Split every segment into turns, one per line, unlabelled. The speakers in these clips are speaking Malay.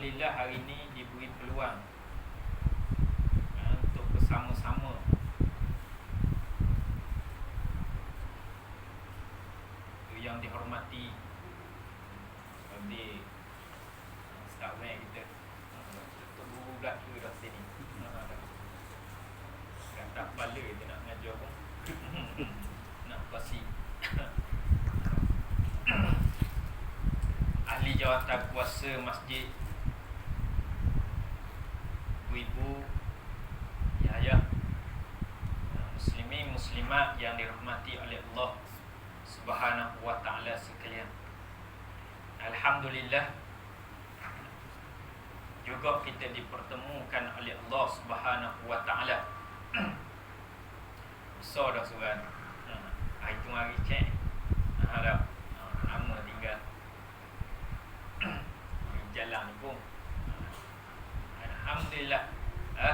Alhamdulillah hari ini diberi peluang untuk bersama-sama yang dihormati seperti Ustaz Mek kita, Tok Guru belaka dah sini, kata kepala kita nak mengajar pun nak kasi ahli jawatan kuasa masjid ibu-ibu, ayah, muslimin muslimat yang dirahmati oleh Allah Subhanahu wa ta'ala sekalian. Alhamdulillah juga kita dipertemukan oleh Allah Subhanahu wa ta'ala. Besar dah surat. Itu mari cek. Dah. Lama tinggal. Jalan ni pun. Alhamdulillah,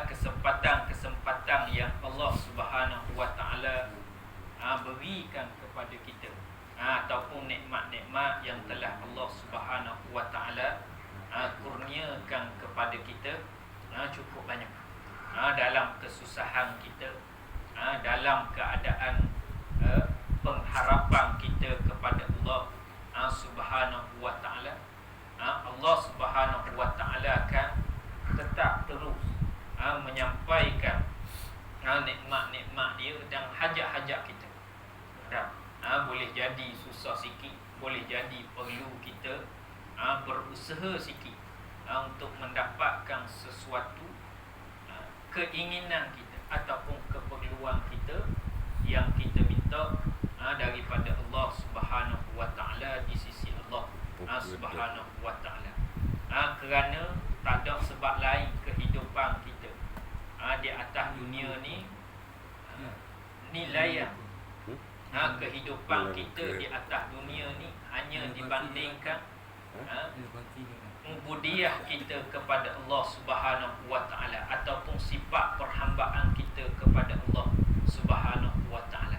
kesempatan yang Allah Subhanahu wa ta'ala berikan kepada kita, ataupun nikmat-nikmat yang telah Allah Subhanahu wa ta'ala kurniakan kepada kita cukup banyak. Dalam kesusahan kita, dalam keadaan pengharapan kita kepada Allah Subhanahu wa ta'ala, Allah Subhanahu wa ta'ala akan tetap terus menyampaikan nikmat-nikmat dia dan hajat-hajat kita. Boleh jadi susah sikit, boleh jadi perlu kita berusaha sikit untuk mendapatkan sesuatu keinginan kita ataupun keperluan kita yang kita minta daripada Allah Subhanahu wa ta'ala di sisi Allah Subhanahu wa ta'ala. Kerana tak ada sebab lain kehidupan kita di atas dunia ni nilai kehidupan kita di atas dunia ni hanya dibandingkan ubudiah kita kepada Allah Subhanahu wa ta'ala ataupun sifat perhambaan kita kepada Allah Subhanahu wa ta'ala.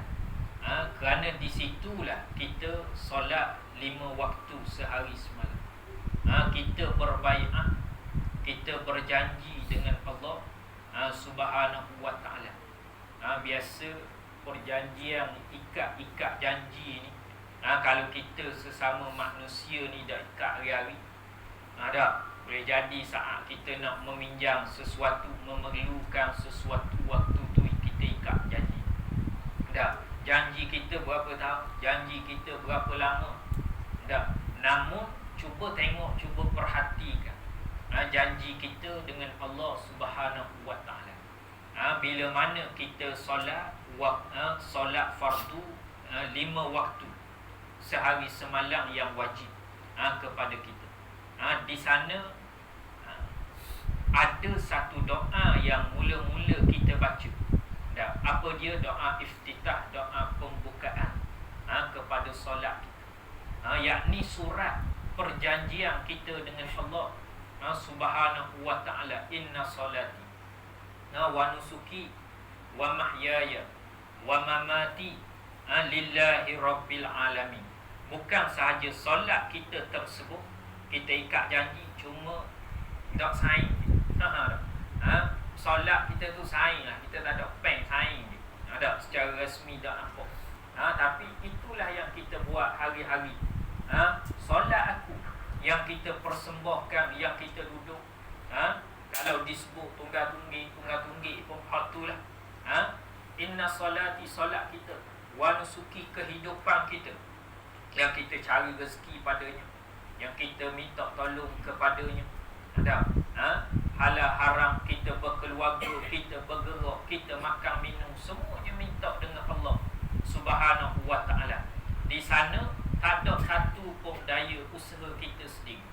Kerana di situlah kita solat 5 waktu sehari semalam. Kita berbaiat, kita berjanji dengan Allah Subhanahu wa ta'ala. Biasa perjanjian, ikat janji ni, kalau kita sesama manusia ni dah ikat hari-hari, boleh jadi saat kita nak meminjam sesuatu, memerlukan sesuatu, waktu tu kita ikat janji. Janji kita berapa tahun, janji kita berapa lama, namun cuba tengok, cuba perhatikan janji kita dengan Allah Subhanahu wa ta'ala. Bila mana kita solat fardu 5 waktu sehari semalam yang wajib kepada kita, di sana ada satu doa yang mula-mula kita baca. Apa dia? Doa iftitah, doa pembukaan kepada solat kita, yakni surat perjanjian kita dengan Allah Subhanahu wa ta'ala. Inna salati wa nusuki wa mahyaya wa mamati lillahi rabbil alamin. Bukan sahaja solat kita tersebut kita ikat janji, cuma tak saing. Solat kita tu saing lah, kita tak ada pen saing je. Secara rasmi tak nampak. Tapi itulah yang kita buat hari-hari. Solat aku yang kita persembahkan, yang kita duduk, kalau disebut tunggal-tunggi pun hal tu lah. Inna salati, solat kita, wa nusuki, kehidupan kita, yang kita cari rezeki padanya, yang kita minta tolong kepadanya. Halal haram kita berkeluarga, kita bergerak, kita makan minum, semuanya minta dengan Allah Subhanahu wa ta'ala. Di sana tak ada satu pun daya usaha kita sendiri.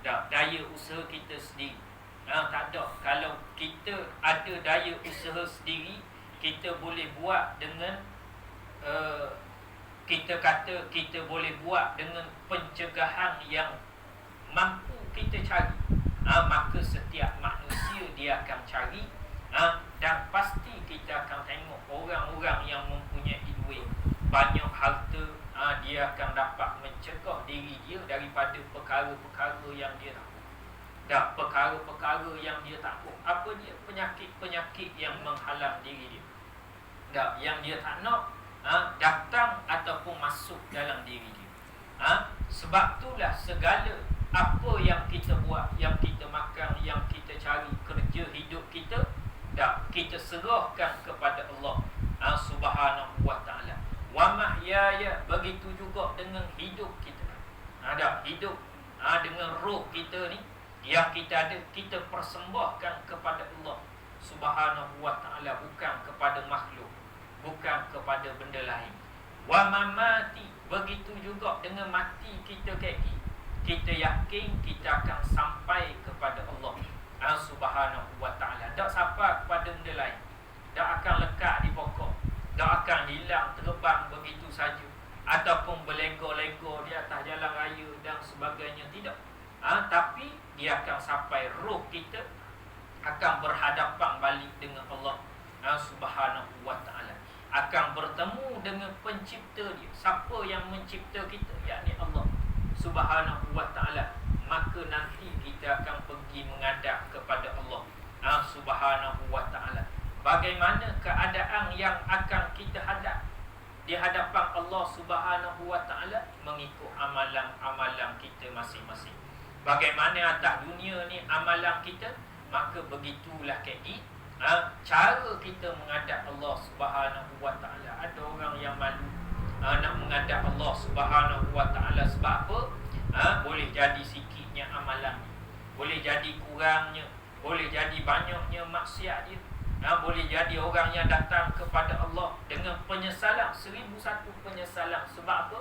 Daya usaha kita sendiri tak ada. Kalau kita ada daya usaha sendiri, kita boleh buat dengan kita kata kita boleh buat dengan pencegahan yang mampu kita cari. Maka setiap manusia dia akan cari, dan pasti kita akan tengok orang-orang yang mempunyai duit, banyak harta, dia akan dapat mencegah diri dia daripada perkara-perkara yang dia tahu. dah perkara-perkara yang dia takut. Apa dia? Penyakit-penyakit yang menghalang diri dia. Dah, yang dia tak nak datang ataupun masuk dalam diri dia. Sebab itulah segala apa yang kita buat, yang kita makan, yang kita cari, kerja hidup kita, dah kita serahkan kepada Allah Subhanahu wa taala. Wa mahyaya, begitu juga dengan hidup kita. Dah hidup dengan roh kita ni yang kita ada, kita persembahkan kepada Allah Subhanahu wa taala, bukan kepada makhluk, bukan kepada benda lain. Wa mamati, begitu juga dengan mati kita kaki. Kita yakin kita akan sampai kepada Allah Subhanahu wa taala. Tak sampai kepada benda lain. Tak akan lekat di pokok. Tak akan hilang terbang begitu saja ataupun berlego-lego di atas jalan raya dan sebagainya, tidak. Tapi dia akan sampai roh kita akan berhadapan balik dengan Allah Subhanahu wa taala, akan bertemu dengan pencipta dia. Siapa yang mencipta kita? Yakni Allah Subhanahu wa taala. Maka nanti kita akan pergi menghadap kepada Allah Subhanahu wa taala. Bagaimana keadaan yang akan kita hadap di hadapan Allah Subhanahu wa taala? Mengikut amalan-amalan kita masing-masing. Bagaimana atas dunia ni amalan kita, maka begitulah cara kita menghadap Allah Subhanahu wa taala. Ada orang yang malu nak menghadap Allah Subhanahu wa taala sebab apa? Boleh jadi sikitnya amalan dia, boleh jadi kurangnya, boleh jadi banyaknya maksiat dia. Boleh jadi orang yang datang kepada Allah dengan penyesalan, 1001 penyesalan. Sebab apa?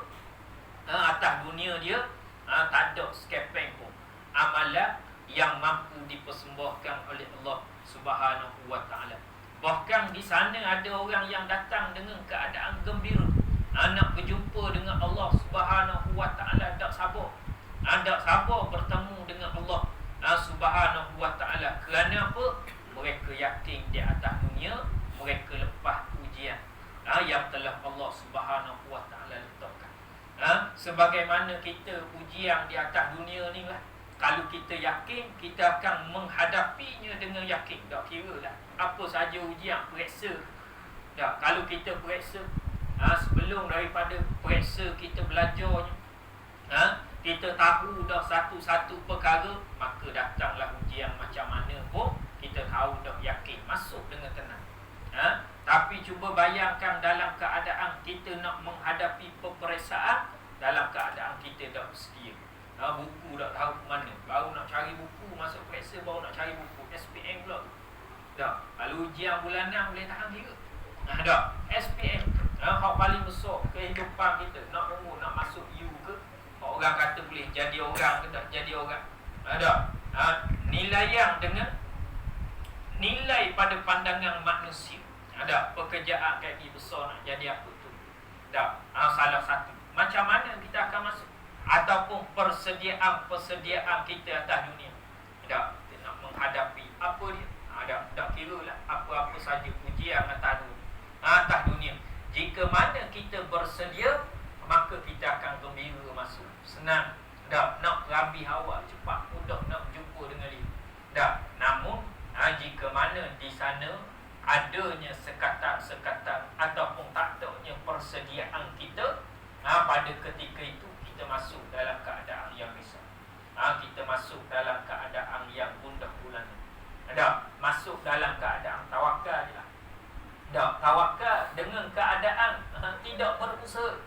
Atas dunia dia tak ada sekeping pun amalan yang mampu dipersembahkan oleh Allah Subhanahu wa taala. Bahkan di sana ada orang yang datang dengan keadaan gembira, nak berjumpa dengan Allah Subhanahu wa taala, tak sabar. Tak sabar bertemu dengan Allah Subhanahu wa taala. Kerana apa? Mereka yakin di atas dunia mereka lepas ujian yang telah Allah Subhanahu wa taala letakkan. Sebagaimana kita ujian di atas dunia ni lah, kalau kita yakin, kita akan menghadapinya dengan yakin. Tak kira lah apa saja ujian, periksa. Tak, kalau kita periksa, sebelum daripada periksa kita belajarnya, kita tahu dah satu-satu perkara, maka datanglah ujian macam mana pun, kita tahu dah yakin, masuk dengan tenang. Tapi cuba bayangkan dalam keadaan kita nak menghadapi peperiksaan, dalam keadaan kita dah bersedia. Buku tak tahu ke mana, baru nak cari buku, masuk periksa baru nak cari buku, SPM pula. Tak, kalau ujian bulanan boleh tahan kira. Tak, SPM hak paling besar kehidupan kita, nak umur, nak masuk U ke, orang kata boleh jadi orang ke tak jadi orang. Nilai yang dengan nilai pada pandangan manusia. Ada pekerjaan kaki besar nak jadi apa tu? Tak, salah satu. Macam mana kita akan masuk? Ataupun persediaan kita atas dunia. Tak, kita nak menghadapi apa dia? Tak kira lah apa-apa saja ujian atas dunia. Jika mana kita bersedia, maka kita akan gembira masuk. Senang. Tak, nak rabi awal, cepat, mudah nak berjumpa dengan dia. Tak, namun jika mana di sana adanya sekatan-sekatan ataupun tak adanya persediaan kita, pada ketika itu kita masuk dalam keadaan yang risau. Kita masuk dalam keadaan yang gundah gulana. Masuk dalam keadaan tawakal je lah. Tawakal dengan keadaan tidak berusaha.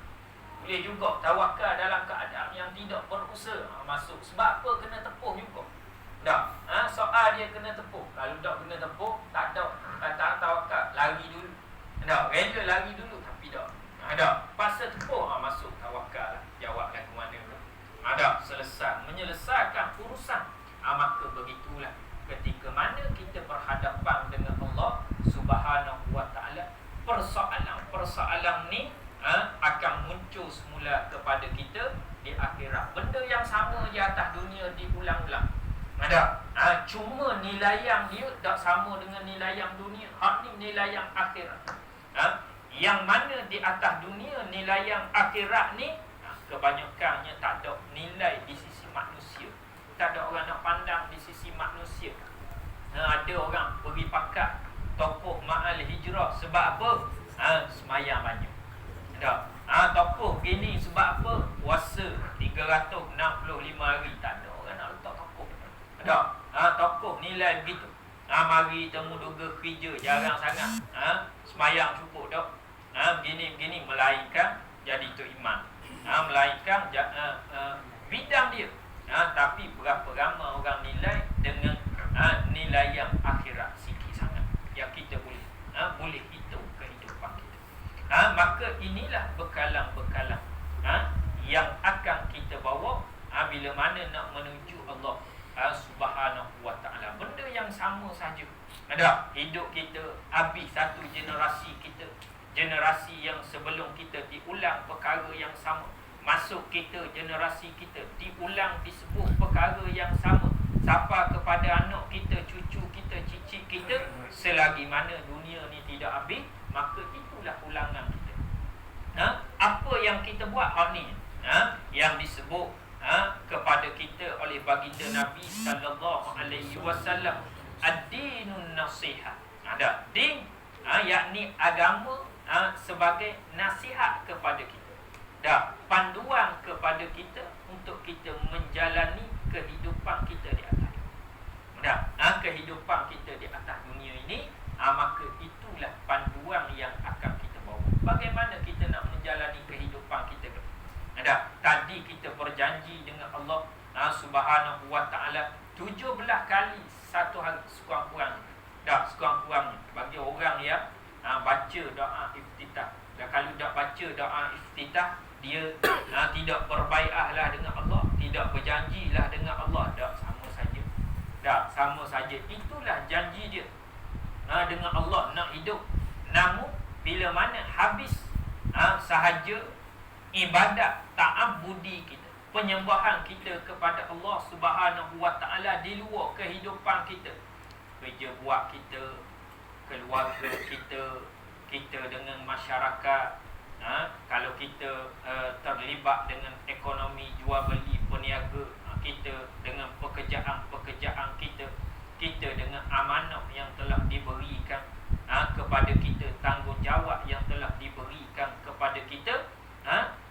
Boleh juga tawakal dalam keadaan yang tidak berusaha, masuk. Sebab apa? Kena tepuh juga. Soal dia kena tepuh. Kalau tak kena tepuh, tak ada kata tawakal, lari dulu. Rela lari dulu tapi tak. Pasal tepuh, masuk tawakal lah. Jawablah ke mana pun. Selesai menyelesaikan urusan. Maka begitulah ketika mana kita berhadapan dengan Allah Subhanahu wa taala, persoalan ni akan muncul semula kepada kita di akhirat. Benda yang sama di atas dunia diulang-ulang. Cuma nilai yang dia tak sama dengan nilai yang dunia. Hak ni nilai yang akhirat. Yang mana di atas dunia nilai yang akhirat ni kebanyakannya tak ada nilai di sisi manusia. tak ada orang nak pandang di sisi manusia. Ada orang pergi pakat tokoh Ma'al Hijrah sebab apa? Semayang banyak. Tak. Tokoh gini sebab apa? Puasa 365 hari. Tak ada orang nak letak tokoh. Tak. Tokoh nilai begitu. Mari temu duga kerja jarang sangat. Semayang cukup tak. Begini melainkan jadi tu imam. Melainkan bidang dia. Tapi berapa ramai orang nilai dengan nilai yang akhirat sikit sangat yang kita boleh hitung kehidupan kita. Maka inilah bekalan-bekalan yang akan kita bawa bila mana nak menuju Allah Subhanahu wa ta'ala. Benda yang sama saja. Ada hidup kita habis satu generasi kita, generasi yang sebelum kita diulang perkara yang sama. Masuk kita, generasi kita diulang disebut perkara yang sama. Sampai kepada anak kita, cucu kita, cicit kita, selagi mana dunia ni tidak habis, maka itulah ulangan kita. Apa yang kita buat ni, yang disebut kepada kita oleh baginda Nabi sallallahu alaihi wasallam, ad-dinun nasihat. Ada din, yakni agama sebagai nasihat kepada kita. Panduan kepada kita untuk kita menjalani kehidupan kita di atas. Kehidupan kita di atas dunia ini, maka itulah panduan yang akan kita bawa. Bagaimana kita nak menjalani kehidupan kita? Tadi kita berjanji dengan Allah Subhanahu wa ta'ala 17 kali satu hari sekurang-kurangnya. Sekurang-kurangnya bagi orang yang baca doa iftitah. Dan kalau tak baca doa iftitah, dia tidak berbai'ah lah dengan Allah, tidak berjanjilah dengan Allah. Sama saja. Sama saja. Itulah janji dia dengan Allah nak hidup. Namun bila mana habis sahaja ibadat ta'abbudi kita, penyembahan kita kepada Allah Subhanahu wa ta'ala di luar kehidupan kita, kerja buat kita, keluarga kita dengan masyarakat, kalau kita terlibat dengan ekonomi jual beli peniaga, kita dengan pekerjaan kita dengan amanah yang telah diberikan kepada kita, tanggungjawab yang telah diberikan kepada kita,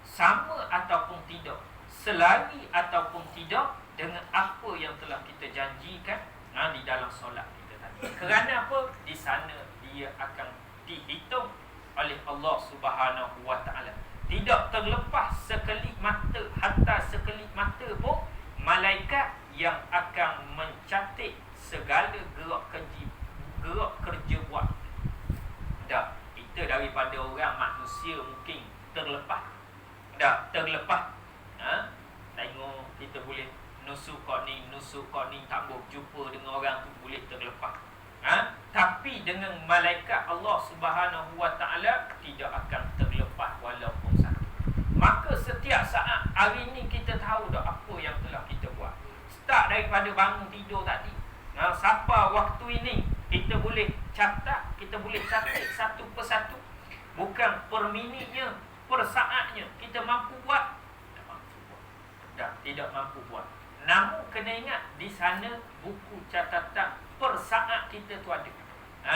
sama ataupun tidak, selari ataupun tidak dengan apa yang telah kita janjikan di dalam solat kita tadi. Kerana apa? Di sana dia akan dihitung oleh Allah Subhanahu wa ta'ala. Tidak terlepas sekelip mata, hatta sekelip mata pun malaikat yang akan mencatat segala gerak kerja buat. Kita daripada orang manusia mungkin terlepas. Terlepas. Tengok kita boleh nusuk kau ni tak boleh jumpa dengan orang tu, boleh terlepas. Tapi dengan malaikat Allah Subhanahu wa ta'ala tidak akan terlepas walaupun satu. Maka setiap saat hari ni kita tahu dah apa yang telah kita buat. Start daripada bangun tidur tadi, sampai waktu ini kita boleh catat satu persatu. Bukan per minitnya, per saatnya kita mampu buat. Tidak mampu buat. Namun kena ingat, di sana buku catatan per saat kita tu ada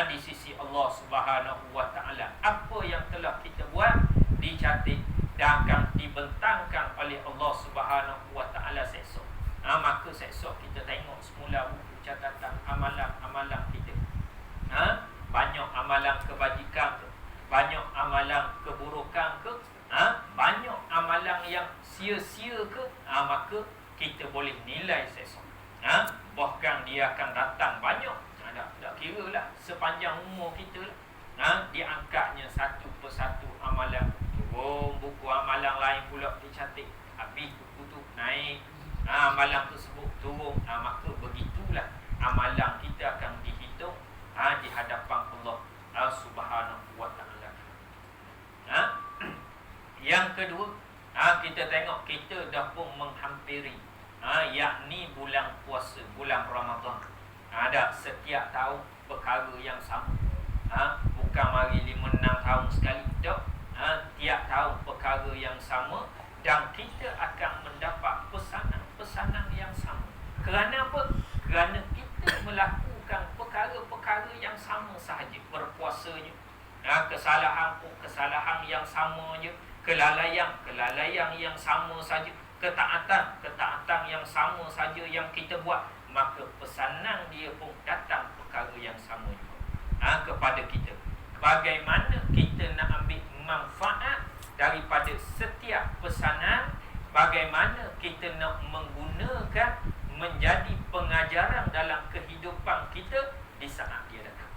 di sisi Allah Subhanahu wa ta'ala. Apa yang telah kita buat dicatat dan akan dibentangkan oleh Allah Subhanahu wa ta'ala esok. Maka esok kita tengok semula buku catatan amalan kita. Banyak amalan kebajikan ke, banyak amalan keburukan ke, banyak amalan yang sia-sia ke, maka kita boleh nilai esok. Bahkan dia akan datang banyak. Tak kira lah sepanjang umur kita lah. Diangkatnya satu persatu amalan. Turun buku amalan lain pula dicatat. Habis buku tu naik, amalan tersebut turun. Maka begitulah amalan kita akan dihitung di hadapan Allah Subhanahu wa ta'ala. Yang kedua, kita tengok kita dah pun menghampiri yakni bulan puasa, bulan Ramadan. Ada setiap tahun perkara yang sama. Bukan mari 5-6 tahun sekali, tak. Tiap tahun perkara yang sama, dan kita akan mendapat pesanan-pesanan yang sama. Kerana apa? Kerana kita melakukan perkara-perkara yang sama sahaja. Berpuasanya, kesalahan pun kesalahan yang sama je, kelalaian yang sama saja, ketaatan yang sama saja yang kita buat, maka pesanan dia pun datang perkara yang sama juga kepada kita. Bagaimana kita nak ambil manfaat daripada setiap pesanan, bagaimana kita nak menggunakan menjadi pengajaran dalam kehidupan kita di saat dia datang.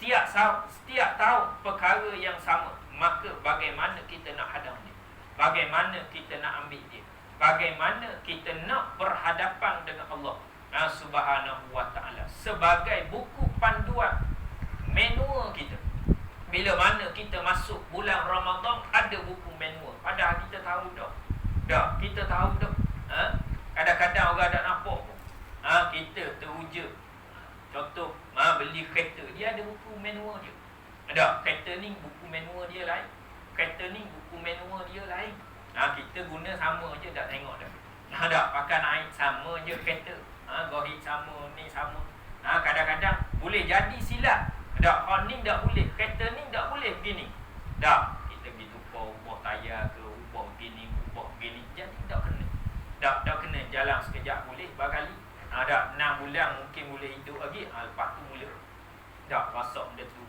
Setiap tahun perkara yang sama, maka bagaimana kita nak hadam dia, bagaimana kita nak ambil dia, bagaimana kita nak berhadapan dengan Allah Subhanahu wa ta'ala sebagai buku panduan manual kita. Bila mana kita masuk bulan Ramadan, ada buku manual. Padahal kita tahu dah. Kita tahu dah. Kadang-kadang orang tak nampak pun. Kita teruja. Contoh, beli kereta, dia ada buku manual dia. Kereta ni buku manual dia lain. Kereta ni buku manual dia lain. Kita guna sama je, tak tengok dah. Pakai naik sama je kereta. Gohit sama, ni sama. Kadang-kadang boleh jadi silap. Ni tak boleh, kereta ni tak boleh begini. Kita pergi ubah tayar ke, ubah begini. Jadi tak kena. Tak kena, jalan sekejap boleh, berkali. 6 bulan mungkin boleh hidup lagi. Lepas tu mula rosak benda tu,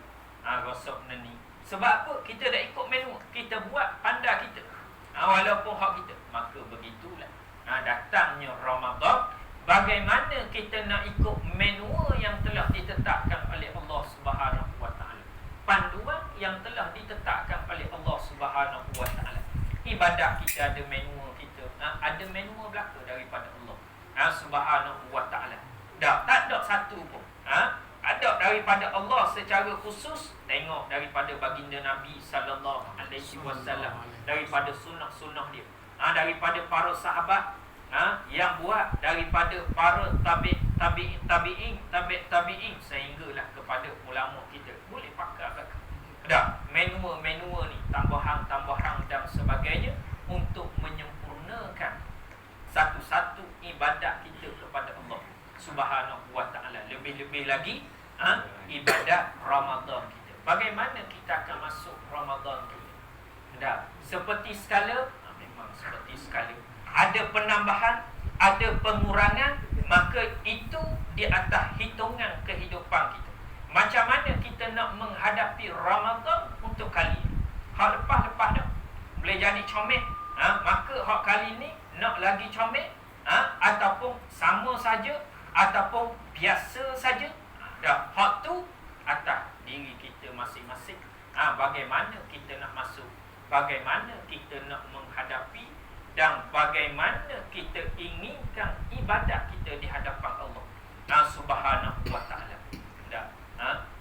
rosak benda ni. Sebab apa? Kita dah ikut manual. Kita buat pandai kita, walaupun hak kita. Maka begitulah datangnya Ramadan. Bagaimana kita nak ikut manual yang telah ditetapkan oleh Allah Subhanahu wa ta'ala, panduan yang telah ditetapkan oleh Allah Subhanahu wa ta'ala. Ibadat kita ada manual kita, ada manual belaka daripada Allah Subhanahu wa ta'ala. Tak ada satu pun. Ada daripada Allah secara khusus. Tengok daripada baginda Nabi sallallahu alaihi wasallam, daripada sunnah-sunnah dia, daripada para sahabat yang buat, daripada para tabi'in sehinggalah kepada ulama kita. Boleh pakai manual ni, tambahan dan sebagainya, untuk menyempurnakan satu-satu ibadat kita kepada Allah Subhanahu wa ta'ala. Lebih-lebih lagi ibadat Ramadan kita. Bagaimana kita akan masuk Ramadan kita? Seperti skala, memang seperti skala. Ada penambahan, ada pengurangan, maka itu di atas hitungan kehidupan kita. Macam mana kita nak menghadapi Ramadan untuk kali ini? Hak lepas-lepas dah boleh jadi comel, maka hak kali ni nak lagi comel, ataupun sama saja, ataupun biasa saja. Hak tu atas diri kita masing-masing. Bagaimana kita nak masuk, bagaimana kita nak menghadapi, dan bagaimana kita inginkan ibadat kita di hadapan Allah Subhanahu wa ta'ala.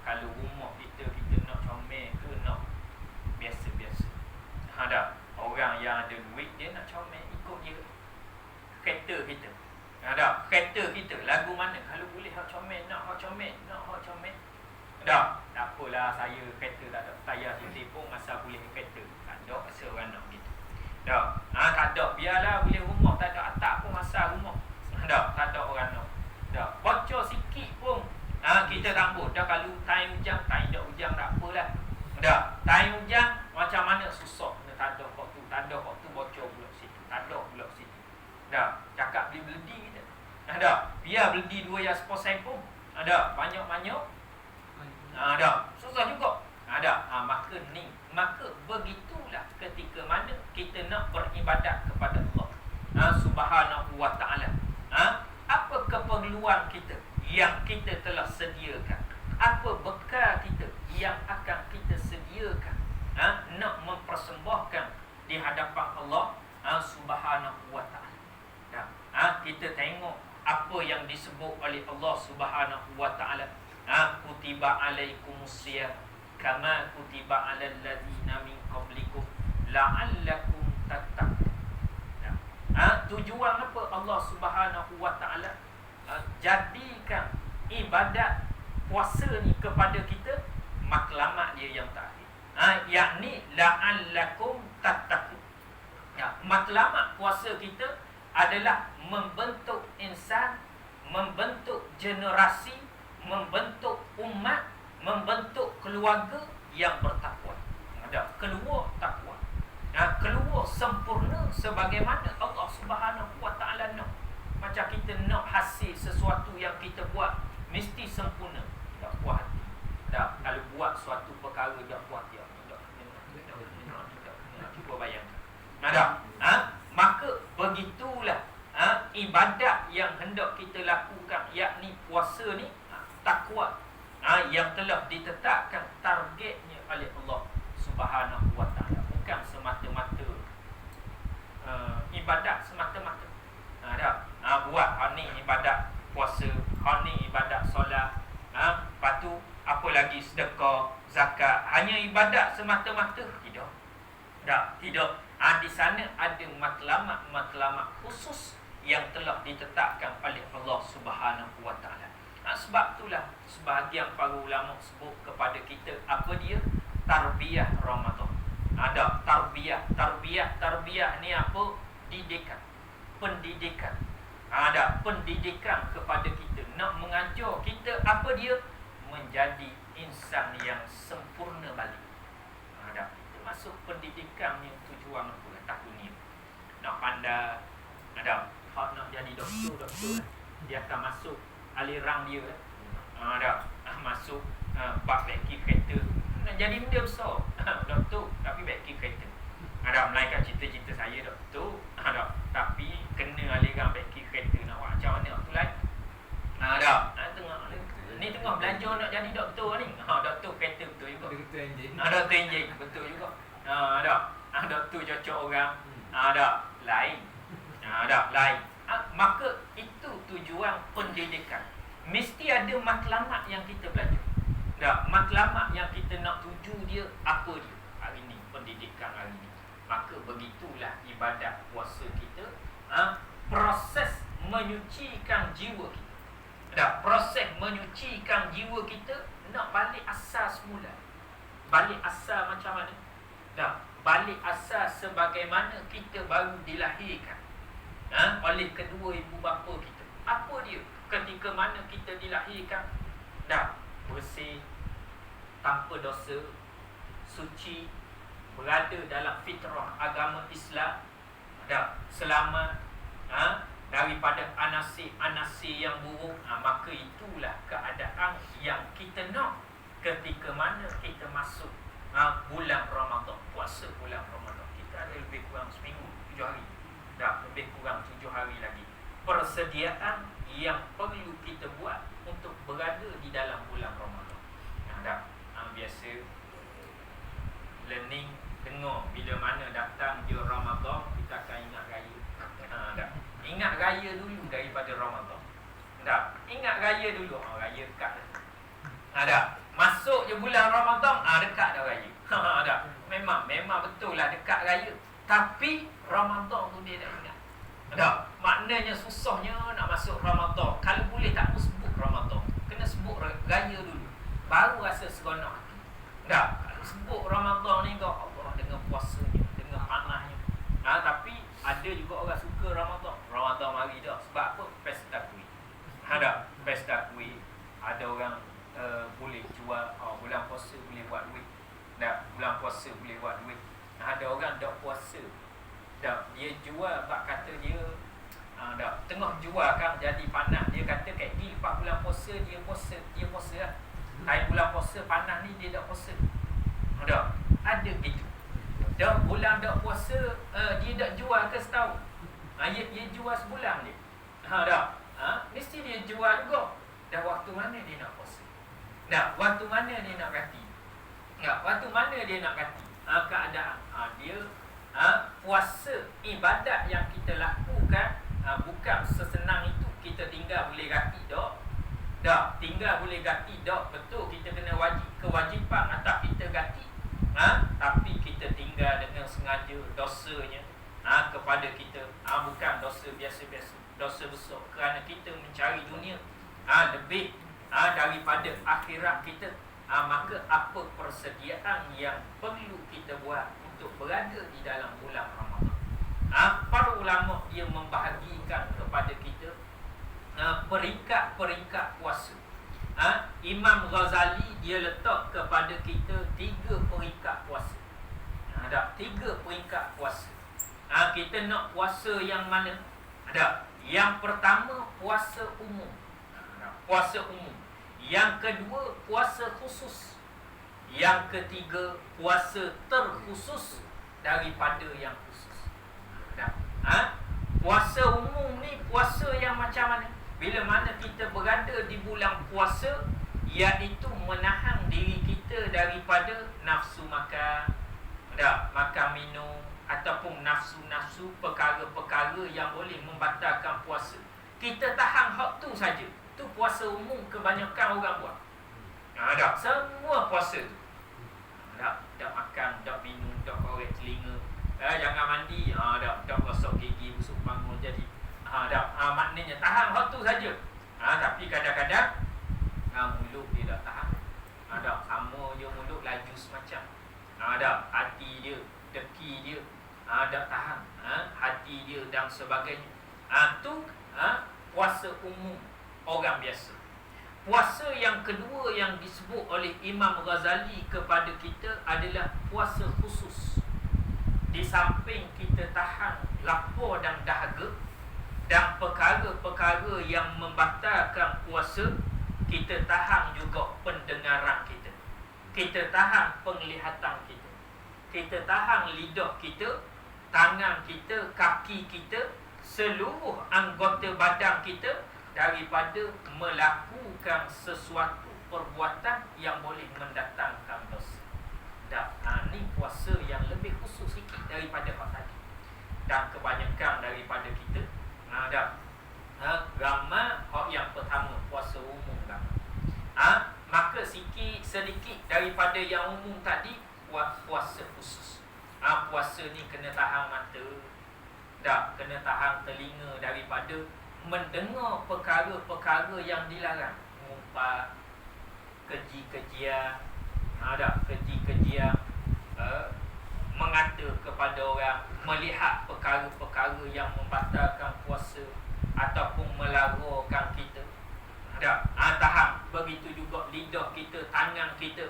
Kalau rumah kita nak comel ke nak biasa-biasa. Orang yang ada duit, dia nak comel, ikut dia. Kereta kita, kereta kita lagu mana? Kalau boleh hak comel, nak hak comel. Tak apalah, saya kereta tak ada tayar sendiri pun masa boleh kereta. Tak ada masa orang nak gitu. Tak ada, biarlah boleh rumah, tak ada atap pun masa rumah. Tak ada orang nak. Bocor sikit pun kita rambut. Kalau time hujan, time tak hujan tak apalah. Time hujan macam mana susah. Tak ada hak tu bocor pula situ. Tak ada pula situ. Cakap beli beledi kita. Biar beledi 2 yang 10 pun. Banyak-banyak. Susah juga. Maka begitulah ketika mana kita nak beribadat kepada Allah Subhanahu wa ta'ala. Apa keperluan kita yang kita telah sediakan? Apa bekal kita yang akan kita sediakan nak mempersembahkan di hadapan Allah Subhanahu wa ta'ala? Kita tengok apa yang disebut oleh Allah Subhanahu wa ta'ala. Kutiba alaikumusiyam kama kutiba alal ladzina min qablikum la'allakum tattaqun. Tujuan apa Allah Subhanahu wa ta'ala jadikan ibadat puasa ni kepada kita? Matlamat dia yang terakhir, yakni la'allakum tattaqun. Matlamat puasa kita adalah membentuk insan insan, membentuk generasi, membentuk umat, membentuk keluarga yang bertakwa. Ada keluar takwa. Keluar sempurna sebagaimana Allah Subhanahu Wa Taala nak. Macam kita nak hasil sesuatu yang kita buat mesti sempurna. Tak puas hati. Tak, kalau buat suatu perkara tak puas hati. Cuba bayangkan. Maka begitulah ibadat yang hendak kita lakukan, yakni puasa ni, takwa, yang telah ditetapkan targetnya oleh Allah Subhanahu Wa Taala, bukan semata-mata ibadat semata-mata. Buat ni ibadat puasa, ni ibadat solat, lepas tu apa lagi, sedekah, zakat, hanya ibadat semata-mata. Tidak. Di sana ada matlamat khusus yang telah ditetapkan oleh Allah Subhanahu Wa Taala. Sebab itulah sebahagian para ulama sebut kepada kita apa dia? Tarbiyah Ramadan. Ada tarbiyah ni apa? Didikan, pendidikan. Ada pendidikan kepada kita, nak mengajar kita apa dia? Menjadi insan yang sempurna balik. Ada itu masuk pendidikan yang tujuan apa tahun ni? Nak pandai, ada hak nak jadi doktor, dia akan masuk aliran dia. Ada masuk bab beki kereta, nak jadi benda besar. Doktor tapi beki kereta. Ada melainkan cita-cita saya doktor, ada tapi kena aliran beki kereta, nak buat macam mana tu lain. Tengah belajar nak jadi doktor ni. Doktor kereta betul juga. Doktor enjin betul juga. Doktor cocok orang. Lain. Lain. Maka itu tujuan pendidikan. Mesti ada matlamat yang kita belajar. Matlamat yang kita nak tuju dia, apa dia hari ni, pendidikan hari ni. Maka begitulah ibadat puasa kita, proses menyucikan jiwa kita. Proses menyucikan jiwa kita, nak balik asal semula. Balik asal macam mana? Balik asal sebagaimana kita baru dilahirkan oleh kedua ibu bapa kita. Apa dia? Ketika mana kita dilahirkan, bersih, tanpa dosa, suci, berada dalam fitrah agama Islam, selamat daripada anasi yang buruk. Maka itulah keadaan yang kita nak ketika mana kita masuk bulan Ramadan, puasa bulan Ramadan. Kita ada lebih kurang seminggu, 7 hari. Lebih kurang 7 hari lagi. Persediaan yang perlu kita buat untuk berada di dalam bulan Ramadan. Biasa learning, dengar bila mana datang dia Ramadan, kita akan ingat raya. Ingat raya dulu daripada Ramadan. Ingat raya dulu. Raya dekat dah. Masuk je bulan Ramadan, dekat dah raya. Memang betul lah dekat raya. Tapi Ramadan tu dia dah ingat. Maknanya susahnya nak masuk Ramadan. Kalau boleh tak mau sebut Ramadan, kena sebut raya dulu, baru rasa seronok hati. Kalau sebut Ramadan ni kau Allah dengan puasanya, dengan panahnya. Tapi ada juga orang suka Ramadan. Ramadan mari dah. Sebab apa? Pesta kuih. Pesta kuih. Ada orang boleh jual, bulan puasa boleh buat duit. Bulan puasa boleh buat duit. Ada orang tak puasa, dia jual, bak kata dia tengah jual kan, jadi panas. Dia kata kat gini 4 bulan puasa dia puasa lah. Hari bulan puasa panas ni dia tak puasa. Ada gitu. Bulan tak puasa, dia tak jual ke setahun. Dia jual sebulan dia. Mesti dia jual juga. Dah waktu mana dia nak puasa? Waktu mana dia nak ganti? Waktu mana dia nak ganti? Keadaan dia puasa, ibadat yang kita lakukan, bukan sesenang itu. Kita tinggal boleh ganti dak. Tinggal boleh ganti dak. Betul kita kena kewajipan atas kita ganti. Tapi kita tinggal dengan sengaja, dosanya kepada kita bukan dosa biasa-biasa, dosa besar, kerana kita mencari dunia lebih daripada akhirat kita. Maka apa persediaan yang perlu kita buat untuk berada di dalam bulan Ramadan? Para ulama dia membahagikan kepada kita peringkat-peringkat puasa. Imam Ghazali dia letak kepada kita 3 peringkat puasa. Ada 3 peringkat puasa. Kita nak puasa yang mana? Ada. Yang pertama puasa umum. Puasa umum. Yang kedua puasa khusus. Yang ketiga puasa terkhusus daripada yang khusus. Puasa umum ni puasa yang macam mana? Bila mana kita berada di bulan puasa, iaitu menahan diri kita daripada nafsu makan, makan minum, ataupun nafsu-nafsu perkara-perkara yang boleh membatalkan puasa. Kita tahan hak tu saja. Tu puasa umum kebanyakan orang buat. Semua puasa tu. Tak makan, tak minum, tak korek telinga, jangan mandi, tak gosok gigi, busuk bangun jadi. Maknanya tahan hak tu saja. Tapi kadang-kadang mulut dia tak tahan. Sama je mulut laju semacam. Hati dia, deki dia, tak tahan. Hati dia dan sebagainya. Tu puasa umum orang biasa. Puasa yang kedua yang disebut oleh Imam Ghazali kepada kita adalah puasa khusus. Di samping kita tahan lapar dan dahaga dan perkara-perkara yang membatalkan puasa, kita tahan juga pendengaran kita. Kita tahan penglihatan kita. Kita tahan lidah kita, tangan kita, kaki kita, seluruh anggota badan kita daripada melakukan sesuatu perbuatan yang boleh mendatangkan dosa. Ni puasa yang lebih khusus sikit daripada hak tadi. Dan kebanyakan daripada kita ramai hak yang pertama, puasa umum maka sedikit daripada yang umum tadi, puasa khusus. Puasa ni kena tahan mata, kena tahan telinga daripada mendengar perkara-perkara yang dilarang. Ngumpat, keji-kejian, keji-kejian, mengata kepada orang, melihat perkara-perkara yang membatalkan puasa ataupun melarangkan kita. Tahan. Begitu juga lidah kita, tangan kita,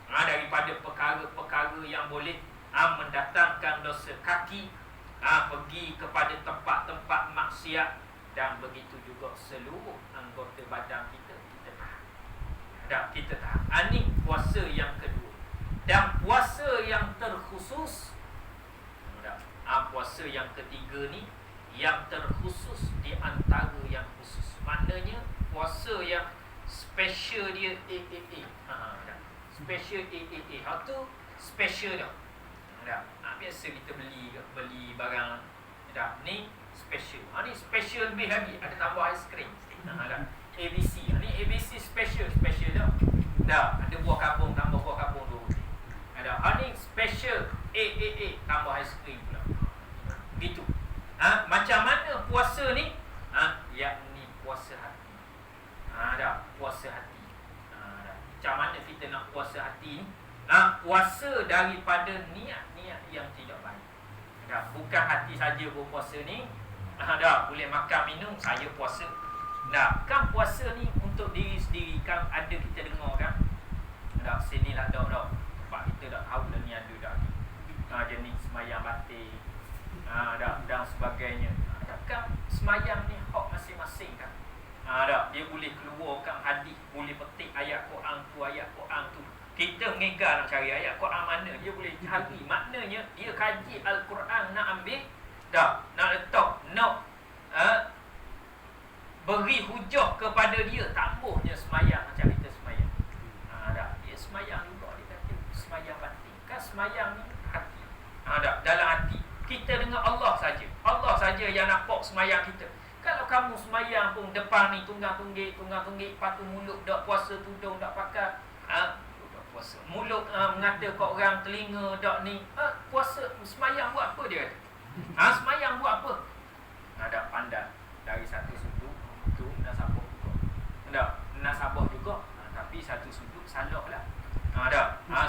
daripada perkara-perkara yang boleh mendatangkan dosa. Kaki pergi kepada tempat-tempat maksiat, dan begitu juga seluruh anggota badan kita tahan. Kita tahan. Ini puasa yang kedua. Dan puasa yang terkhusus, puasa yang ketiga ni, yang terkhusus di antara yang khusus. Maknanya puasa yang special dia special hak tu special dah. Biasa kita beli barang ni special. Ni special lebih lagi, ada tambah aiskrim. ABC. Ni ABC special dah. Ada buah kapung, tambah buah kapung dulu. Ni special A tambah aiskrim pula. Gitu. Macam mana puasa ni? Yakni puasa hati. Puasa hati. Macam mana kita nak puasa hati ni? Puasa daripada niat-niat yang tidak baik. Bukan hati saja berpuasa ni. Boleh makan minum, saya puasa. Kan puasa ni untuk diri sendiri. Kan ada kita dengar kan, sini lah sebab kita dah tahu dah ni ada dah jenis semayang batin, dan sebagainya. Kan semayang ni hak masing-masing kan. Dia boleh keluarkan hadis, boleh petik ayat Quran tu. Kita mengegar nak cari ayat Quran mana, dia boleh cari. Maknanya dia kaji Al-Quran, nak ambil nak letak, nak beri hujah kepada dia, tambuhnya semayang macam kita semayang. Dia semayang juga, dia kata semayang batin. Kan semayang ni hati. Dalam hati kita dengan Allah saja yang nampak semayang kita. Kalau kamu semayang pun depan ni tunggang-tunggik, lepas tu mulut dak puasa, tudung dak pakai, dak puasa. Mulut mengata kat orang, telinga dak ni, puasa. Semayang buat apa dia? Semayang buat apa? Dak pandang dari satu sudut tu nak sabah juga. Nak sabah juga, tapi satu sudut salah lah.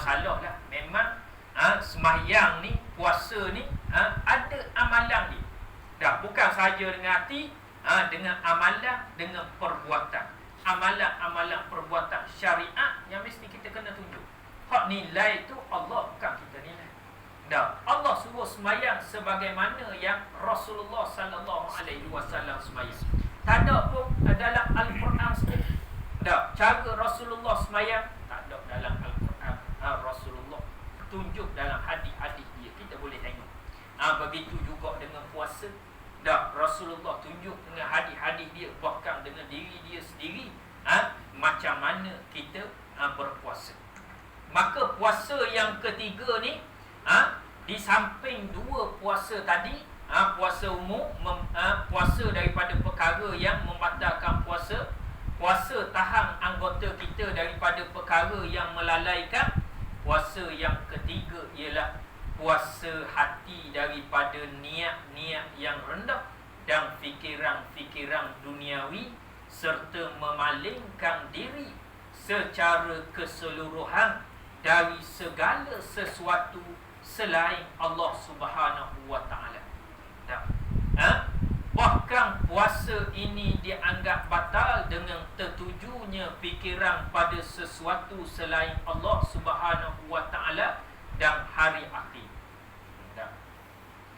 Salah lah. Memang semayang ni, puasa ni, ada amalan ni. Bukan saja dengan hati, dengan amalan, dengan perbuatan. Amalan-amalan perbuatan syariat yang mesti kita kena tunjuk. Hak nilai tu Allah, bukan kita nilai. Dah, Allah suruh semayang sebagaimana yang Rasulullah sallallahu alaihi wasallam semayang. Tak ada pun dalam Al-Quran sebut. Dah, cara Rasulullah semayang tak ada dalam Al-Quran. Rasulullah tunjuk dalam hadis-hadis dia, kita boleh tengok. Begitu juga dengan puasa. Dah, Rasulullah tunjuk dengan hadis-hadis dia, bahkan dengan diri dia sendiri, macam mana kita berpuasa. Maka puasa yang ketiga ni, di samping dua puasa tadi, puasa umum, puasa daripada perkara yang membatalkan puasa, puasa tahan anggota kita daripada perkara yang melalaikan, puasa yang ketiga ialah puasa hati daripada niat-niat yang rendah dan fikiran-fikiran duniawi, serta memalingkan diri secara keseluruhan dari segala sesuatu selain Allah Subhanahu wa ta'ala. Bahkan puasa ini dianggap batal dengan tertujunya fikiran pada sesuatu selain Allah Subhanahu wa ta'ala dan hari akhir.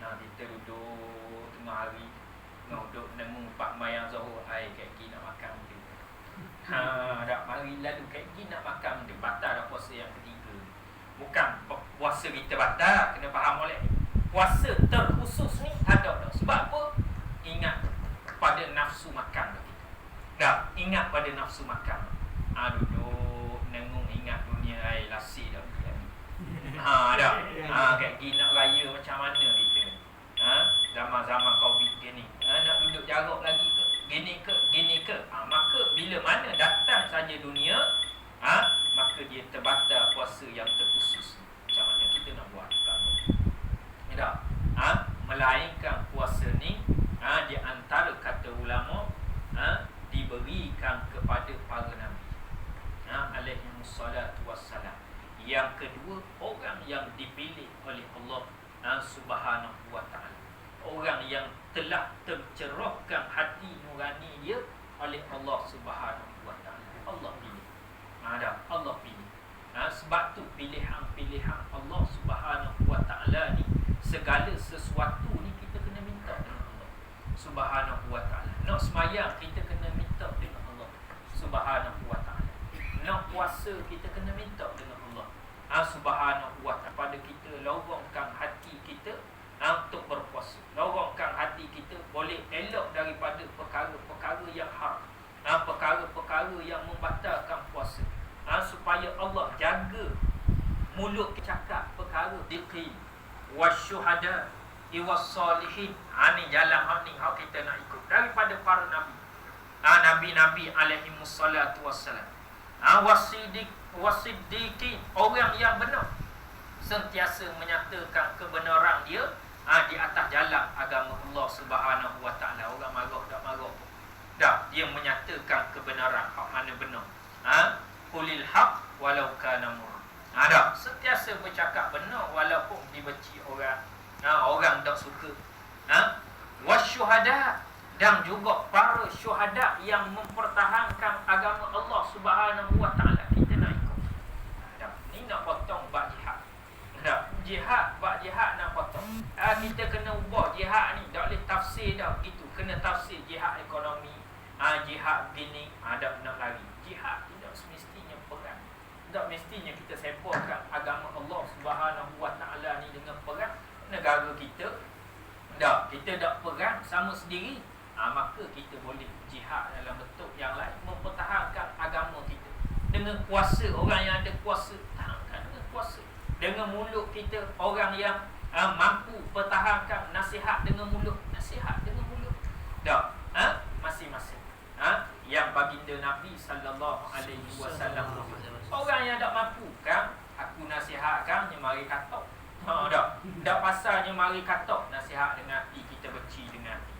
Nah, kita duduk tengah hari, duduk nemu Pak Mayang Zuhur, kayak gini nak makan dia. Dah hari lalu kayak gini nak makan dia, batal dah puasa yang ketiga. Bukan puasa kita batal, kena faham oleh. Puasa terkhusus ni ada dah. Sebab apa? Ingat pada nafsu makan dah kita. Dah, ingat pada nafsu makan. Duduk nengung ingat dunia lasi dah dia ni. Dah. Kayak gini nak raya macam mana kita? Zaman-zaman Covid gini. Nak duduk jarak lagi ke? Gini ke? Maka bila mana datang saja dunia, maka dia terbatal puasa yang terkhusus. Macam mana kita nak buat kamu? Tak? Melainkan puasa ni, di antara kata ulama, diberikan kepada para nabi, alaihimussalatu wassalam. Yang kedua, orang yang dipilih oleh Allah Subhanahu wa ta'ala, orang yang telah tercerahkan hati nurani dia oleh Allah Subhanahu wa ta'ala. Allah pilih. Allah pilih. Sebab tu pilihan-pilihan Allah Subhanahu wa ta'ala ni, segala sesuatu ni kita kena minta dengan Allah Subhanahu wa ta'ala. Nak semayang kita kena minta dengan Allah Subhanahu wa ta'ala. Nak puasa kita kena minta dengan Allah Subhanahu wa ta'ala. Pada kita lorongkan hati kita untuk berpuasa, lorongkan hati kita boleh elok daripada perkara-perkara yang haram, perkara-perkara yang membatalkan puasa, supaya Allah jaga mulut cakap perkara diqim wasyuhada iwassalihin. Ni jalan ni hak kita nak ikut daripada para nabi, nabi-nabi alaihimussalatu wassalam, wasiddiqin, orang yang benar, sentiasa menyatakan kebenaran dia di atas jalan agama Allah Subhanahu wa ta'ala. Orang marah tak marah pun dah, dia menyatakan kebenaran, hak mana benar. Qulil haq walau kana mur. Dah, sentiasa bercakap benar walaupun dibenci orang, orang tak suka. Wasyuhada, dan juga para syuhada yang mempertahankan agama Allah Subhanahu wa ta'ala, kita nak ikut. Ni nak potong bab jihad. Jihad, bab jihad nak potong. Kita kena ubah jihad ni, tak boleh tafsir dah begitu. Kena tafsir jihad ekonomi, jihad begini, nak lari. Jihad tidak semestinya perang. Tak mestinya kita sebarkan agama Allah Subhanahu wa ta'ala ni dengan perang. Negara kita kita tak perang sama sendiri, maka kita boleh jihad dalam bentuk yang lain, mempertahankan agama kita dengan kuasa. Orang yang ada kuasa, tahankan dengan kuasa. Dengan mulut kita, orang yang mampu pertahankan nasihat dengan mulut, nasihat dengan mulut. Masing-masing. Yang baginda Nabi sallallahu alaihi wasallam, orang yang tak mampu kan, aku nasihatkan dia mari katok. Dak pasalnya mari katok, nasihat dengan hati, kita benci dengan hati.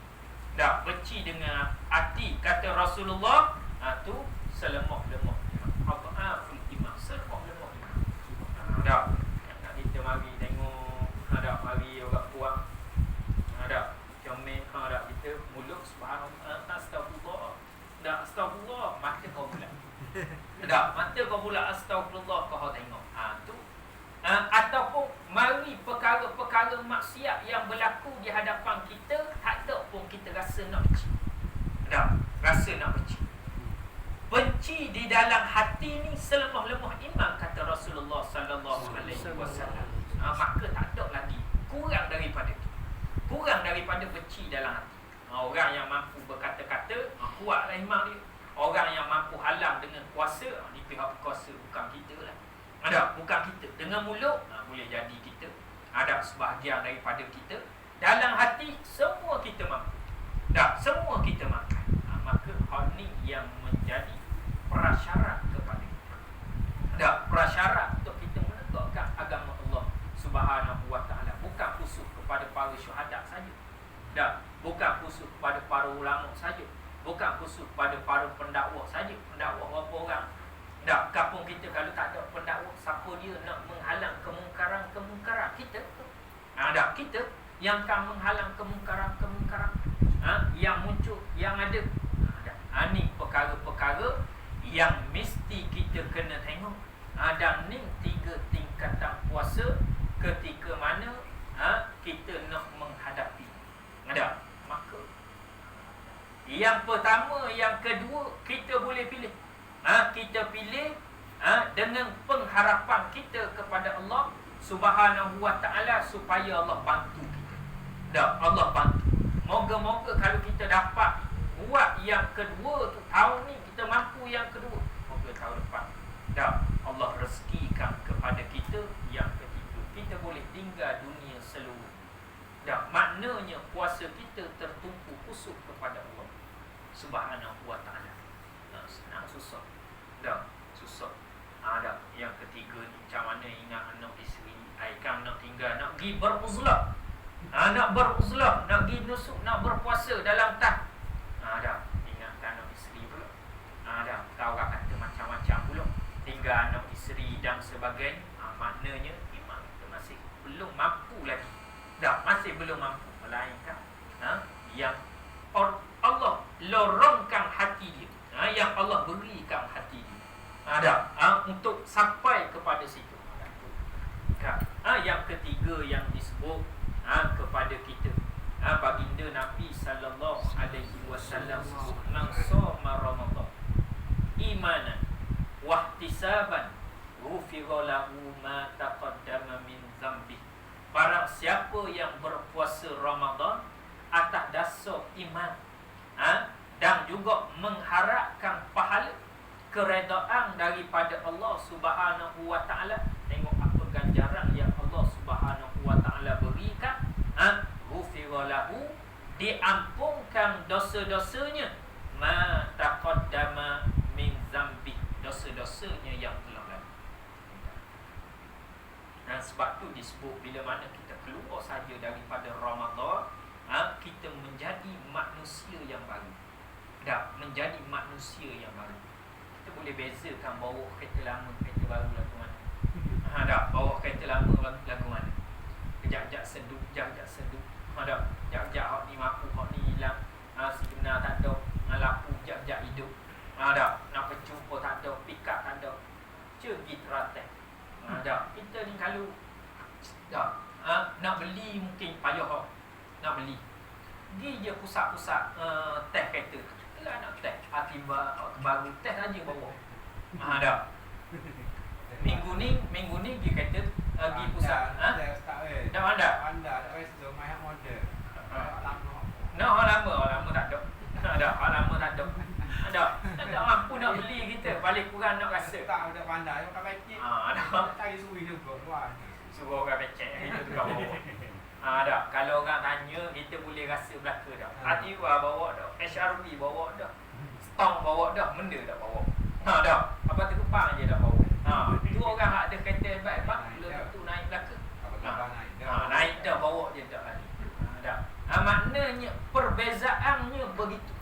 Dak benci dengan hati, kata Rasulullah, tu selemah-lemah apa iman, selemah-lemah iman. Dak kita mari tengok, dak mari orang puang, dak comel, dak kita mulut subhanallah, Tak, mata kau pula astagfirullah kau tengok. Tu. Ataupun mari perkara-perkara maksiat yang berlaku di hadapan kita, tak ada pun kita rasa nak benci. Tak, rasa nak benci. Benci di dalam hati ni selemah-lemah iman, kata Rasulullah sallallahu alaihi wasallam. Maka tak ada lagi kurang daripada itu. Kurang daripada benci dalam hati. Orang yang mampu berkata-kata, kuatlah iman dia. Orang yang mampu halang dengan kuasa, ni pihak kuasa, bukan kita lah. Ada, bukan kita. Dengan mulut, boleh jadi kita. Ada sebahagian daripada kita. Dalam hati, semua kita mampu. Tak, semua kita mampu. Maka hal ni yang menjadi prasyarat kepada kita. Tak, prasyarat untuk kita menegakkan agama Allah Subhanahu wa ta'ala. Bukan khusus kepada para syuhada saja. Tak, bukan khusus kepada para ulama saja. Bukan khusus pada para pendakwa saja. Pendakwa berapa orang? Tak, kampung kita kalau tak ada pendakwa, siapa dia nak menghalang kemungkaran kita? Tak, kita yang akan menghalang kemungkaran yang muncul, yang ada. Ni perkara-perkara yang mesti kita kena tengok. Dan ni 3 tingkatan puasa ketika mana kita nak menghadapi. Ada. Maka yang pertama, yang kedua, kita boleh pilih. Kita pilih dengan pengharapan kita kepada Allah Subhanahu wa ta'ala supaya Allah bantu kita. Allah bantu. Moga-moga kalau kita dapat buat yang kedua tu, tahun ni kita mampu yang kedua, moga tahun depan Allah rezekikan kepada kita yang ketiga. Kita boleh tinggal dunia seluruh. Maknanya puasa kita tertumpu khusus kepada Allah Subhanahu wa ta'ala. Senang susah. Susah. Yang ketiga ni, macam mana ingat anak isteri, kan nak tinggal, nak pergi beruzlah. Nak beruzlah, nak pergi nusuk, nak berpuasa dalam tah. Ingatkan anak isteri pula. Tahu orang kata macam-macam pula. Tinggal anak isteri dan sebagainya. Maknanya iman kita masih belum mampu lagi. Masih belum mampu. Melainkan yang Allah lorongkan hati dia, yang Allah berikan hati dia untuk sampai kepada situ. Yang ketiga yang disebut kepada kita, baginda Nabi sallallahu alaihi wasallam sebut, man shoma Ramadan imanan wa ihtisaban ghufira lahu ma taqaddama min dzambi. Barang siapa yang berpuasa Ramadan atas dasar iman dan juga mengharapkan pahala, keredaan daripada Allah Subhanahu wa ta'ala. Tengok apa ganjaran yang Allah Subhanahu wa ta'ala berikan. Ghufira lahu, diampunkan dosa-dosanya, ma taqaddama min zambi, dosa-dosanya yang telah lalu. Dan sebab tu disebut bila mana kita keluar saja daripada Ramadan, kita menjadi manusia yang baru. Menjadi manusia yang baru. Kita boleh bezakan bawa kereta lama, kereta baru lagu mana. Bawa kereta lama lagu mana. Kejap-kejap seduh, kejap-kejap seduh. Kejap-kejap hak ni mampu, hak ni hilang. Signal tak ada, lampu kejap-kejap hidup. Nak pecup pun tak ada, pick up tak ada. Pergi teratai. Kita ni kalau nak beli mungkin payah hak. Nak beli, pergi je pusat-pusat teh kereta. Lah nak teh, tiba baru teh saja bawa. Minggu ni pergi kereta, pergi pusat. Dah ada.
Tak rasa banyak model.
Hak lama tak ada. Hak lama tak ada. Tak mampu nak beli kita, balik kurang nak rasa.
Tak ada pandai, makan pecik. Tak suri juga tuan.
Suruh orang pecik itu tukar bawa. Kalau orang tanya, kita boleh rasa belaka dah. Atiwa bawa dah, HRV bawa dah, Stong bawa dah, benda dah bawa. Apa tu kepang je dah bawa. Tu orang hak ada kereta hebat-hebat, belum tentu naik belaka. Naik dah, bawa je dah lagi. Maknanya perbezaannya begitu.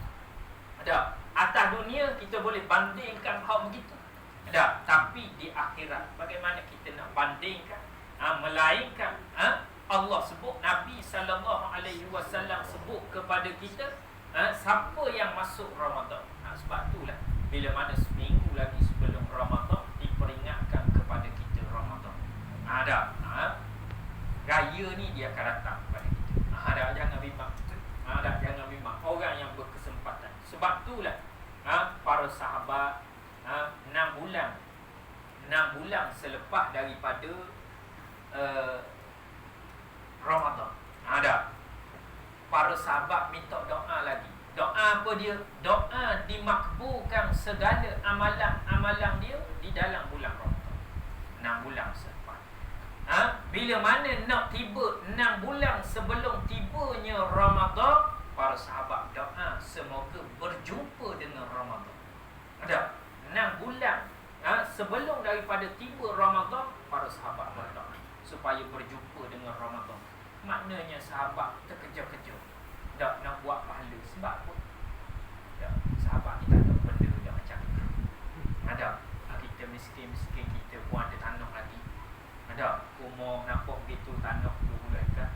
Atas dunia kita boleh bandingkan hal begitu. Tapi di akhirat bagaimana kita nak bandingkan? Melainkan Allah sebut, Nabi sallallahu alaihi wasallam sebut kepada kita, siapa yang masuk Ramadan. Sebab itulah bila mana seminggu lagi sebelum Ramadan Ada. Raya ni dia akan datang kepada kita. Ada, jangan bimbang. Ada, jangan bimbang. Orang yang berkesempatan. Sebab itulah para sahabat 6 bulan selepas daripada Ramadan. Ada. Para sahabat minta doa lagi. Doa apa dia? Doa dimakbulkan segala amalan-amalan dia di dalam bulan Ramadan. 6 bulan selepas. Bila mana nak tiba 6 bulan sebelum tibanya Ramadan, para sahabat doa semoga berjumpa dengan Ramadan. Ada 6 bulan sebelum daripada tiba Ramadan, para sahabat berdoa supaya berjumpa dengan Ramadan. Maknanya sahabat terkejar-kejar nak buat pahala. Sebab apa? Sahabat kita ada benda dah macam itu. Ada. Kita miskin-miskin, kita pun ada tanah lagi. Ada. Rumah nampak begitu, tanah tu boleh kan.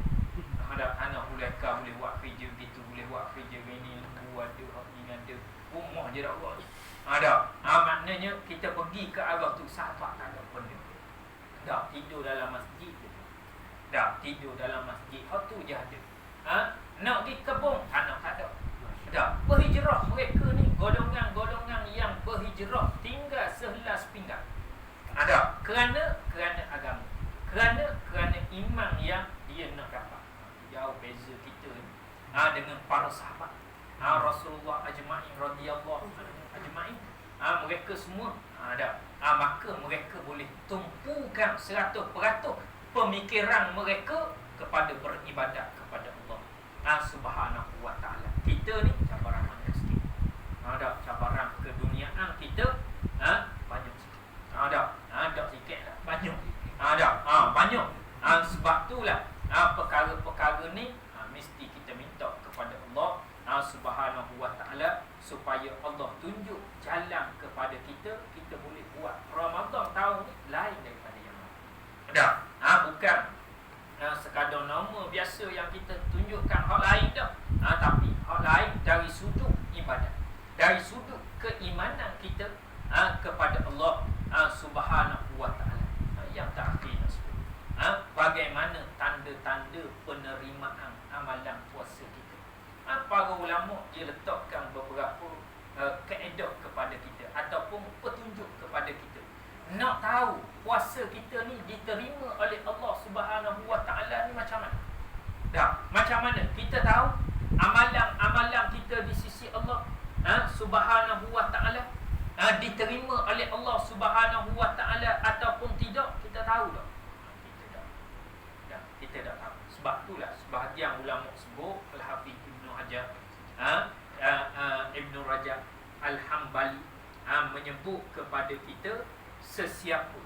Ada tanah boleh kan, boleh buat kerja begitu, boleh buat kerja ini, lembu ada, ni ada. Rumah je tak buat. Ada. Maknanya kita pergi ke arah tu, sahabat tak ada benda. Dah tidur dalam masjid je. Dah tidur dalam masjid. Hal tu je ada. Nak pergi kebun, tanah tak ada. Dah berhijrah mereka ni, golongan-golongan yang berhijrah tinggal sehelas pinggang. Ada. Kerana agama. Kerana iman yang dia nak dapat. Jauh beza kita ni dengan para sahabat. Rasulullah ajma'in radhiyallahu anhu ajma'in. Mereka semua ada. Maka mereka boleh tumpukan 100% pemikiran mereka kepada beribadat kepada Allah Subhanahu wa ta'ala. Kita ni cabaran banyak sikit. Ada cabaran keduniaan kita banyak sikit. Ada sikit lah. Banyak. Banyak. Sebab itulah perkara-perkara ni mesti kita minta kepada Allah Subhanahu wa ta'ala supaya Allah tunjuk jalan kepada kita. Kita boleh buat Ramadan tahun ni lain daripada yang lain. Bukan sekadar nama biasa yang kita tunjukkan hak lain dah. Tapi hak lain dari sudut ibadat, dari sudut keimanan kita kepada Allah Subhanahu wa ta'ala. Yang terakhir bagaimana tanda-tanda penerimaan amalan puasa kita. Para ulama dia letakkan beberapa kaedah kepada kita ataupun petunjuk kepada kita. Nak tahu puasa kita ni diterima oleh Allah Subhanahu wa ta'ala ni macam mana? Macam mana kita tahu amalan-amalan kita di sisi Allah Subhanahu wa ta'ala diterima oleh Allah Subhanahu wa ta'ala ataupun tidak, kita tahu tak? Kita tak tahu. Sebab itulah sebahagian ulama sebut, Al-Hafiz Ibn Hajar Ibn Rajab Al-Hambali menyebut kepada kita, sesiapa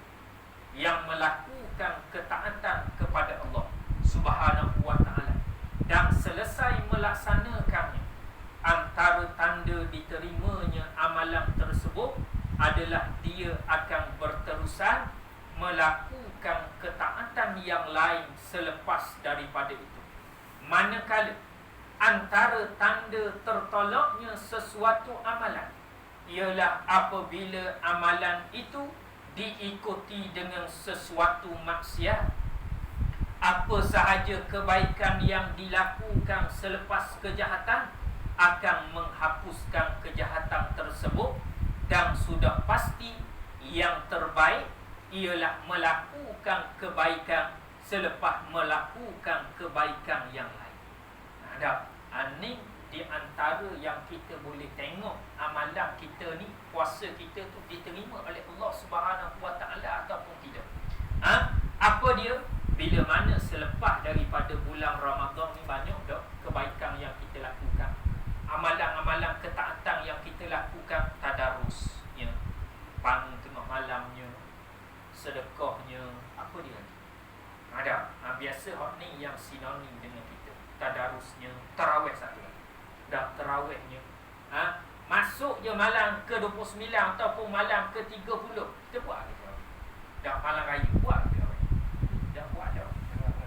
yang melakukan ketaatan kepada Allah Subhanahu wa ta'ala dan selesai melaksanakannya, antara tanda diterimanya amalan tersebut adalah dia akan berterusan melakukan ketaatan yang lain selepas daripada itu. Manakala antara tanda tertolaknya sesuatu amalan ialah apabila amalan itu diikuti dengan sesuatu maksiat. Apa sahaja kebaikan yang dilakukan selepas kejahatan akan menghapuskan kejahatan tersebut, dan sudah pasti yang terbaik ialah melakukan kebaikan selepas melakukan kebaikan yang lain. Ini di antara yang kita boleh tengok amalan kita ni, puasa kita tu diterima oleh Allah Subhanahu wa ta'ala ataupun tidak. Apa dia? Bila mana selepas daripada bulan Ramadan ni banyak dah kebaikan yang kita lakukan, amalan-amalan ketaatan yang kita lakukan, tadarusnya, bangun tengah malamnya, sedekahnya, apa dia lagi? Biasa hak ni yang sinonim dengan kita. Tadarusnya, tarawih satu lagi. Dah tarawihnya. Masuk je malam ke-29 ataupun malam ke-30, kita buat ke tarawih? Dah malam raya buat ke tarawih? Dah buat dah.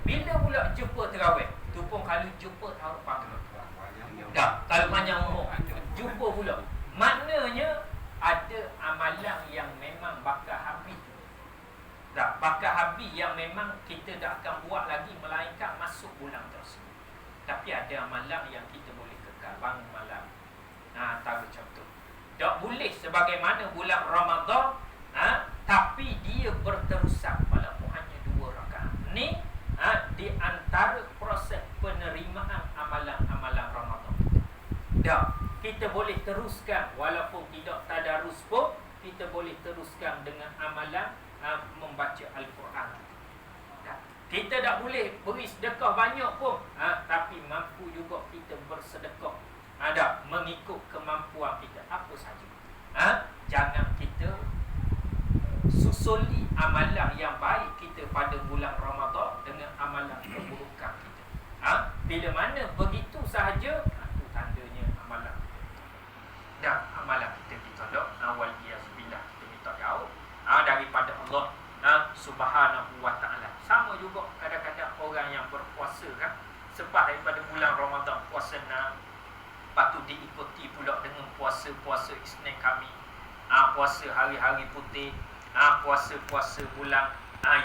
Bila pula jumpa tarawih? Tu pun kalau jumpa tarawih pagi. Dah, kalau panjang umur jumpa pula. Maknanya ada amalan yang memang bakal habis. Dah, bakal habis yang memang kita tak akan buat lagi melainkan masuk bulan tersebut. Tapi ada amalan yang kita boleh kekal bangun malam. Antara macam tu. Tak boleh sebagaimana bulan Ramadan, tapi dia berterusan walaupun hanya 2 rakaat. Ni di antara proses penerimaan amalan-amalan Ramadan. Tak, kita boleh teruskan walaupun tidak tadarus pun, kita boleh teruskan dengan amalan membaca Al-Quran. Kita tak boleh beri sedekah banyak pun, tapi mampu juga kita bersedekah. Ada mengikut kemampuan kita apa saja. Jangan kita susuli amalan yang baik kita pada bulan Ramadan dengan amalan keburukan kita. Bila mana begitu sahaja, itu tandanya amalan dan amalan kita ditolak. Waliyahzubillah, kita minta jauh daripada Allah Subhanahu wa ta'ala. Sama juga kadang-kadang orang yang berpuasa kan, selepas daripada bulan Ramadan puasa patut diikuti pula dengan puasa-puasa Isnin Khamis, puasa hari-hari putih, puasa-puasa bulan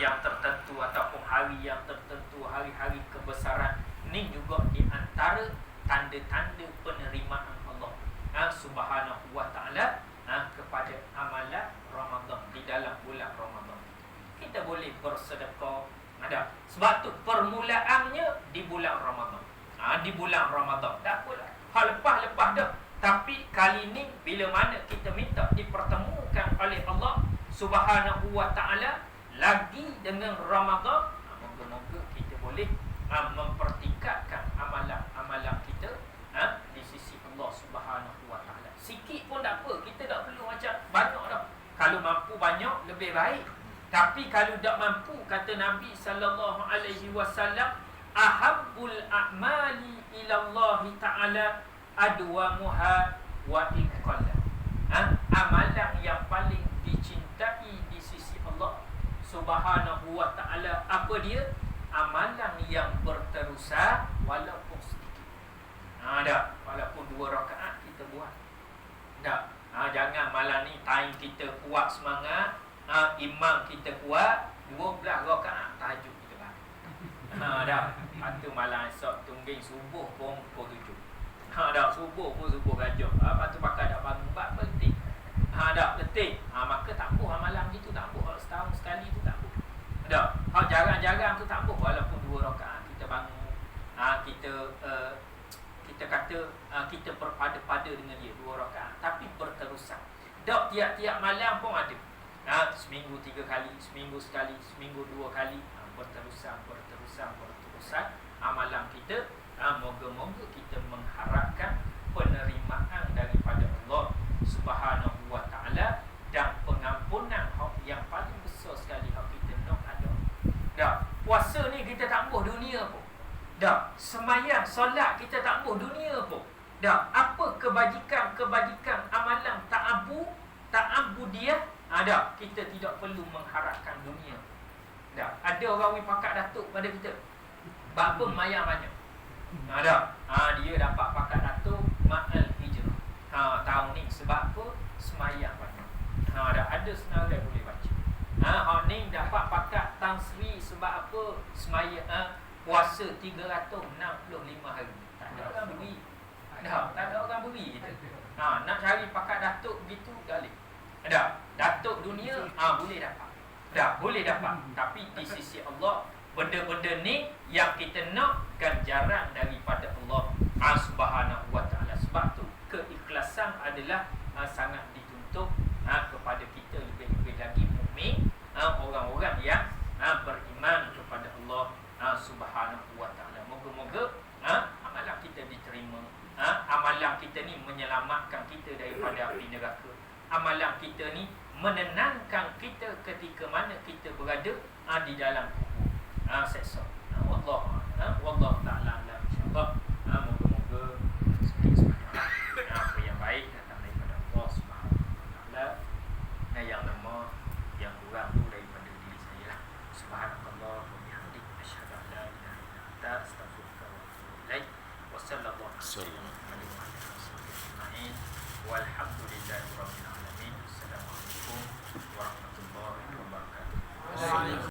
yang tertentu ataupun hari yang tertentu, hari-hari kebesaran. Ini juga di antara tanda-tanda penerimaan Allah Subhanahu wa ta'ala kepada amalan Ramadan di dalam bulan Ramadan. Kita boleh bersedekah. Sebab tu permulaannya di bulan Ramadan. Di bulan Ramadan. Tak apalah. Lepas-lepas dah. Tapi kali ni bila mana kita minta dipertemukan oleh Allah Subhanahu wa ta'ala lagi dengan Ramadan, moga-moga kita boleh mempertingkatkan amalan-amalan kita di sisi Allah Subhanahu wa ta'ala. Sikit pun tak apa, kita tak perlu macam banyak dah. Kalau mampu banyak lebih baik. Tapi kalau tak mampu, kata Nabi sallallahu alaihi wasallam, ahabbul a'mali ila Allah ta'ala adwamuha wa iqalla. Amalan yang paling dicintai di sisi Allah Subhanahu wa ta'ala, apa dia? Amalan yang berterusan walaupun sedikit. Walaupun 2 rakaat kita buat. Jangan malam ni time kita kuat semangat, imam kita kuat, 12 rakaat tahajud kita bangun. Patu malam esok tungging subuh pun pukul 7. Subuh pun subuh gajah. Patu pakai dak bangun bab penting. Letih. Maka tak buh amalan gitu, tak buh. Setahun sekali tu tak buh. Jarang-jarang tu tak buh, walaupun 2 rakaat kita bangun. Kita kata kita berpada-pada dengan dia 2 rakaat, tapi berterusan. Tak tiap-tiap malam pun ada. Seminggu 3 kali, seminggu sekali, seminggu 2 kali, berterusan amalan kita. Moga-moga kita mengharapkan penerimaan daripada Allah Subhanahu wa ta'ala dan pengampunan yang paling besar sekali yang kita nak ada. Puasa ni kita tak buh dunia pun. Semayang, solat kita tak buh dunia pun. Apa kebajikan amalan ta'abu dia? Kita tidak perlu mengharapkan dunia. Ada orang pakat datuk pada kita. Bapa mayang banyak. Dia dapat pakat datuk ma'al hijrah. Tahun ni sebab apa? Semayang banyak. Ada senarai boleh baca. Ni dapat pakat tansri sebab apa? Semayang puasa 365 hari. Tak ada orang beri. Tak ada orang beri kita. Nak cari pakat datuk begitu galih. Datuk dunia boleh dapat. Boleh dapat. Tapi di sisi Allah, benda-benda ni yang kita nak ganjaran daripada Allah Subhanahu wa ta'ala. Sebab tu keikhlasan adalah sangat dituntut kepada kita, lebih-lebih lagi mukmin, orang-orang yang beriman kepada Allah Subhanahu wa ta'ala. Moga-moga amalan kita diterima. Amalan kita ni menyelamatkan kita daripada api neraka. Amalan kita ni menenangkan kita ketika mana kita berada di dalam kubur. Seksa. Wallahu ta'ala alam, insya-Allah. Moga-moga apa yang baik datang daripada Allah Subhanahu wa ta'ala. Yang lemah, yang kurang tu daripada diri saya lah. Subhanallah wa bihamdihi, asyhadu an la ilaha illa anta, astaghfiruka wa atubu ilaik. Wassallallahu alaihi wasallam.